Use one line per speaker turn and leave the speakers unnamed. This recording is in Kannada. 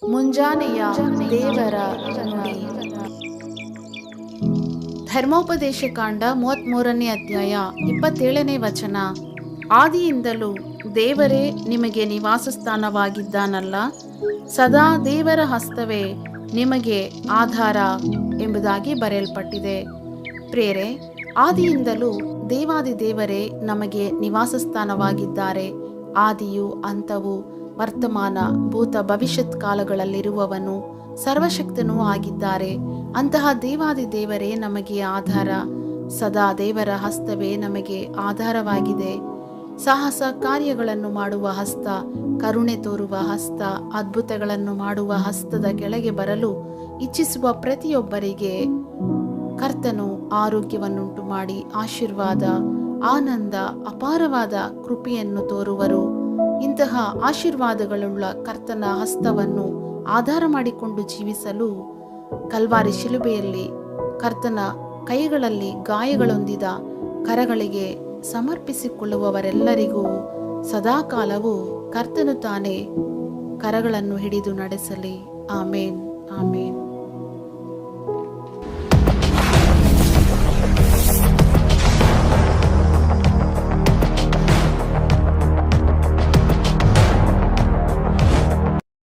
ಮುಂಜಾನೆಯ ದೇವರ ನುಡಿ. ಧರ್ಮೋಪದೇಶ ಕಾಂಡ 33ನೇ ಅಧ್ಯಾಯ 27ನೇ ವಚನ. ಆದಿಯಿಂದಲೂ ದೇವರೇ ನಿಮಗೆ ನಿವಾಸ ಸ್ಥಾನವಾಗಿದ್ದಾನಲ್ಲ, ಸದಾ ದೇವರ ಹಸ್ತವೇ ನಿಮಗೆ ಆಧಾರ ಎಂಬುದಾಗಿ ಬರೆಯಲ್ಪಟ್ಟಿದೆ. ಪ್ರಿಯರೇ, ಆದಿಯಿಂದಲೂ ದೇವಾದಿ ದೇವರೇ ನಮಗೆ ನಿವಾಸ ಸ್ಥಾನವಾಗಿದ್ದಾರೆ. ಆದಿಯು ಅಂತವು, ವರ್ತಮಾನ ಭೂತ ಭವಿಷ್ಯತ್ ಕಾಲಗಳಲ್ಲಿರುವವನು, ಸರ್ವಶಕ್ತನೂ ಆಗಿದ್ದಾರೆ. ಅಂತಹ ದೇವಾದಿ ದೇವರೇ ನಮಗೆ ಆಧಾರ. ಸದಾ ದೇವರ ಹಸ್ತವೇ ನಮಗೆ ಆಧಾರವಾಗಿದೆ. ಸಾಹಸ ಕಾರ್ಯಗಳನ್ನು ಮಾಡುವ ಹಸ್ತ, ಕರುಣೆ ತೋರುವ ಹಸ್ತ, ಅದ್ಭುತಗಳನ್ನು ಮಾಡುವ ಹಸ್ತದ ಕೆಳಗೆ ಬರಲು ಇಚ್ಛಿಸುವ ಪ್ರತಿಯೊಬ್ಬರಿಗೆ ಕರ್ತನು ಆರೋಗ್ಯವನ್ನುಂಟು ಮಾಡಿ ಆಶೀರ್ವಾದ, ಆನಂದ, ಅಪಾರವಾದ ಕೃಪೆಯನ್ನು ತೋರುವರು. ಇಂತಹ ಆಶೀರ್ವಾದಗಳುಳ್ಳ ಕರ್ತನ ಹಸ್ತವನ್ನು ಆಧಾರ ಮಾಡಿಕೊಂಡು ಜೀವಿಸಲು ಕಲ್ವಾರಿ ಶಿಲುಬೆಯಲ್ಲಿ ಕರ್ತನ ಕೈಗಳಲ್ಲಿ ಗಾಯಗಳೊಂದಿದ ಕರಗಳಿಗೆ ಸಮರ್ಪಿಸಿಕೊಳ್ಳುವವರೆಲ್ಲರಿಗೂ ಸದಾಕಾಲವೂ ಕರ್ತನು ತಾನೇ ಕರಗಳನ್ನು ಹಿಡಿದು ನಡೆಸಲಿ. ಆಮೇನ್, ಆಮೇನ್.